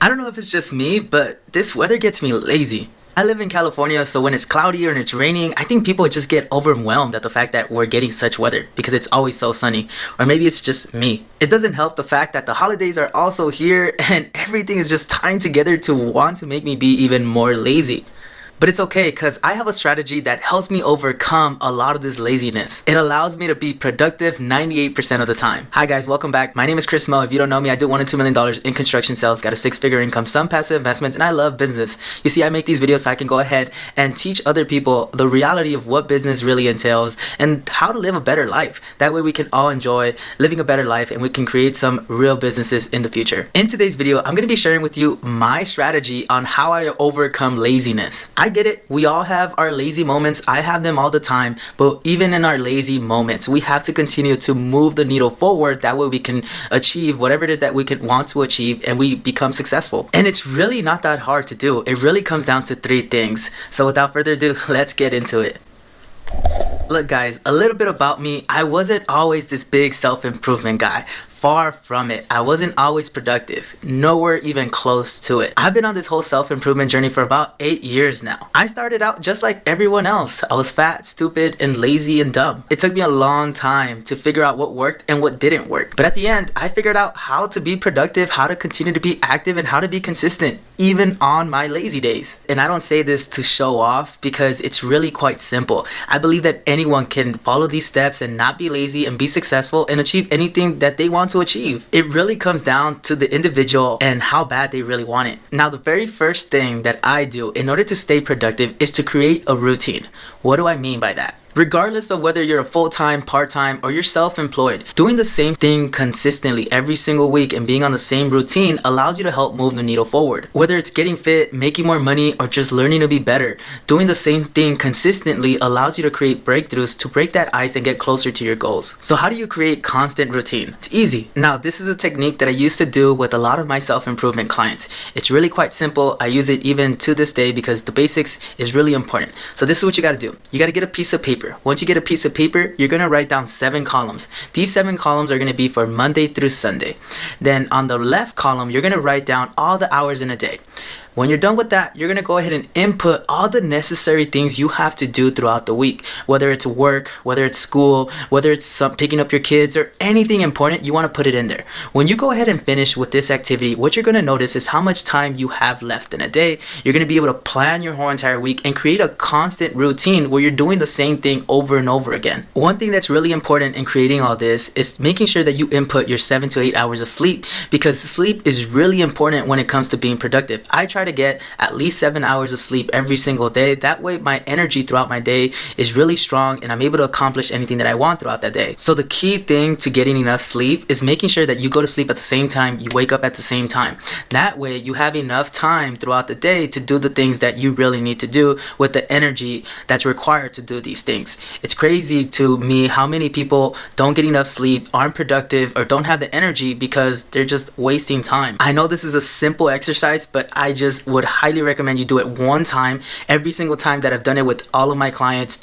I don't know if it's just me, but this weather gets me lazy. I live in California, so when it's cloudy or it's raining, I think people just get overwhelmed at the fact that we're getting such weather because it's always so sunny. Or maybe it's just me. It doesn't help the fact that the holidays are also here and everything is just tying together to want to make me be even more lazy. But it's okay because I have a strategy that helps me overcome a lot of this laziness. It allows me to be productive 98% of the time. Hi guys, welcome back. My name is Chris Mo. If you don't know me, I do $1 to $2 million in construction sales, got a 6-figure income, some passive investments, and I love business. You see, I make these videos so I can go ahead and teach other people the reality of what business really entails and how to live a better life. That way we can all enjoy living a better life and we can create some real businesses in the future. In today's video, I'm going to be sharing with you my strategy on how I overcome laziness. I get it. We all have our lazy moments. I have them all the time. But even in our lazy moments, we have to continue to move the needle forward. That way we can achieve whatever it is that we want to achieve and we become successful. And it's really not that hard to do. It really comes down to 3 things. So without further ado, let's get into it. Look guys, a little bit about me. I wasn't always this big self-improvement guy. Far from it. I wasn't always productive. Nowhere even close to it. I've been on this whole self-improvement journey for about 8 years now. I started out just like everyone else. I was fat, stupid, and lazy and dumb. It took me a long time to figure out what worked and what didn't work. But at the end, I figured out how to be productive, how to continue to be active, and how to be consistent, even on my lazy days. And I don't say this to show off because it's really quite simple. I believe that anyone can follow these steps and not be lazy and be successful and achieve anything that they want to achieve. It really comes down to the individual and how bad they really want it. Now, the very first thing that I do in order to stay productive is to create a routine. What do I mean by that? Regardless of whether you're a full-time, part-time, or you're self-employed, doing the same thing consistently every single week and being on the same routine allows you to help move the needle forward. Whether it's getting fit, making more money, or just learning to be better, doing the same thing consistently allows you to create breakthroughs to break that ice and get closer to your goals. So how do you create constant routine? It's easy. Now, this is a technique that I used to do with a lot of my self-improvement clients. It's really quite simple. I use it even to this day because the basics is really important. So this is what you got to do. You got to get a piece of paper. Once you get a piece of paper, you're going to write down 7 columns. These 7 columns are going to be for Monday through Sunday. Then on the left column, you're going to write down all the hours in a day. When you're done with that, you're going to go ahead and input all the necessary things you have to do throughout the week. Whether it's work, whether it's school, whether it's picking up your kids or anything important, you want to put it in there. When you go ahead and finish with this activity, what you're going to notice is how much time you have left in a day. You're going to be able to plan your whole entire week and create a constant routine where you're doing the same thing over and over again. One thing that's really important in creating all this is making sure that you input your 7 to 8 hours of sleep, because sleep is really important when it comes to being productive. I try to get at least 7 hours of sleep every single day. That way my energy throughout my day is really strong and I'm able to accomplish anything that I want throughout that day. So the key thing to getting enough sleep is making sure that you go to sleep at the same time, you wake up at the same time. That way you have enough time throughout the day to do the things that you really need to do with the energy that's required to do these things. It's crazy to me how many people don't get enough sleep, aren't productive, or don't have the energy because they're just wasting time. I know this is a simple exercise, but I just would highly recommend you do it one time. Every single time that I've done it with all of my clients,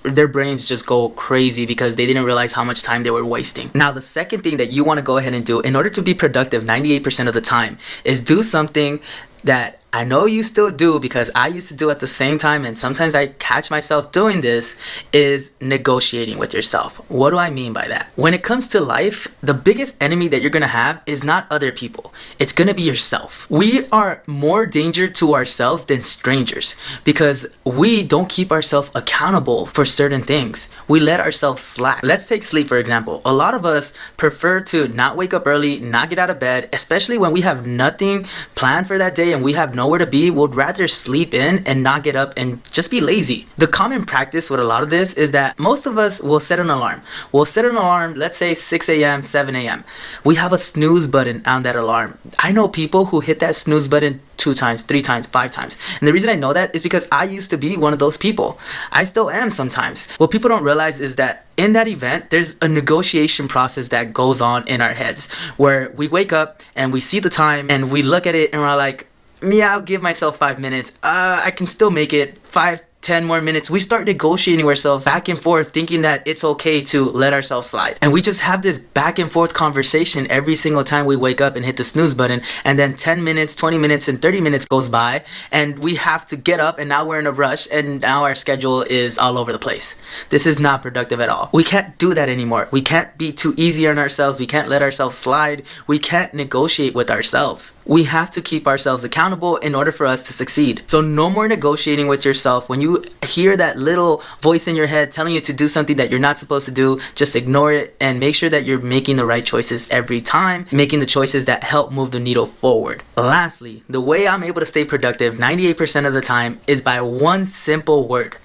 their brains just go crazy because they didn't realize how much time they were wasting. Now, the second thing that you want to go ahead and do in order to be productive 98% of the time is do something that I know you still do, because I used to do at the same time, and sometimes I catch myself doing this, is negotiating with yourself. What do I mean by that? When it comes to life, the biggest enemy that you're going to have is not other people. It's going to be yourself. We are more danger to ourselves than strangers because we don't keep ourselves accountable for certain things. We let ourselves slack. Let's take sleep, for example. A lot of us prefer to not wake up early, not get out of bed, especially when we have nothing planned for that day and we have nowhere to be. Would rather sleep in and not get up and just be lazy. The common practice with a lot of this is that most of us will set an alarm. We'll set an alarm, let's say 6 a.m., 7 a.m. We have a snooze button on that alarm. I know people who hit that snooze button 2 times, 3 times, 5 times. And the reason I know that is because I used to be one of those people. I still am sometimes. What people don't realize is that in that event, there's a negotiation process that goes on in our heads where we wake up and we see the time and we look at it and we're like, yeah, I'll give myself 5 minutes. I can still make it. 5, 10 more minutes, we start negotiating ourselves back and forth, thinking that it's okay to let ourselves slide. And we just have this back and forth conversation every single time we wake up and hit the snooze button. And then 10 minutes, 20 minutes, and 30 minutes goes by, and we have to get up, and now we're in a rush, and now our schedule is all over the place. This is not productive at all. We can't do that anymore. We can't be too easy on ourselves. We can't let ourselves slide. We can't negotiate with ourselves. We have to keep ourselves accountable in order for us to succeed. So no more negotiating with yourself. When you hear that little voice in your head telling you to do something that you're not supposed to do, just ignore it and make sure that you're making the right choices every time, making the choices that help move the needle forward. Lastly, the way I'm able to stay productive 98% of the time is by one simple word.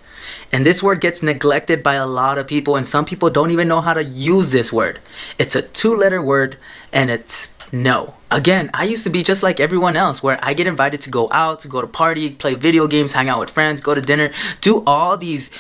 And this word gets neglected by a lot of people, and some people don't even know how to use this word. It's a 2-letter word, and it's no. Again, I used to be just like everyone else, where I get invited to go out, to go to party, play video games, hang out with friends, go to dinner, do all these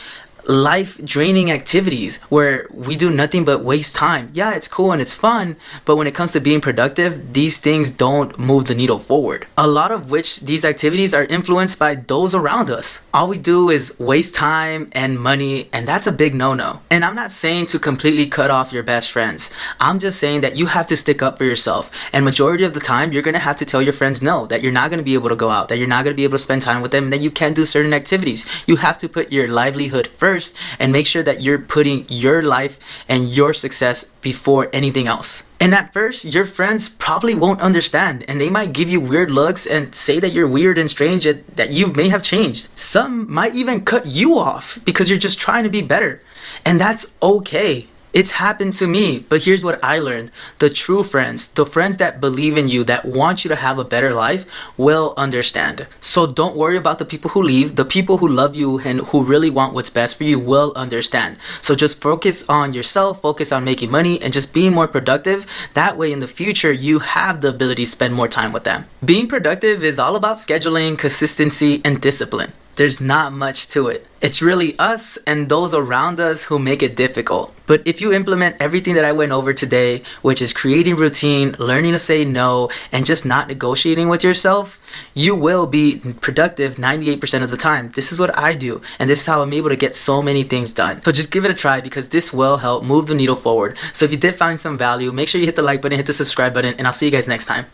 life draining activities where we do nothing but waste time. Yeah, it's cool and it's fun, but when it comes to being productive, these things don't move the needle forward. A lot of which these activities are influenced by those around us. All we do is waste time and money, and that's a big no-no. And I'm not saying to completely cut off your best friends. I'm just saying that you have to stick up for yourself, and majority of the time you're gonna have to tell your friends no, that you're not gonna be able to go out, that you're not gonna be able to spend time with them, and that you can't do certain activities. You have to put your livelihood first and make sure that you're putting your life and your success before anything else. And at first, your friends probably won't understand, and they might give you weird looks and say that you're weird and strange, that you may have changed. Some might even cut you off because you're just trying to be better. And that's okay. It's happened to me, but here's what I learned. The true friends, the friends that believe in you, that want you to have a better life, will understand. So don't worry about the people who leave. The people who love you and who really want what's best for you will understand. So just focus on yourself, focus on making money, and just being more productive. That way in the future, you have the ability to spend more time with them. Being productive is all about scheduling, consistency, and discipline. There's not much to it. It's really us and those around us who make it difficult. But if you implement everything that I went over today, which is creating routine, learning to say no, and just not negotiating with yourself, you will be productive 98% of the time. This is what I do, and this is how I'm able to get so many things done. So just give it a try, because this will help move the needle forward. So if you did find some value, make sure you hit the like button, hit the subscribe button, and I'll see you guys next time.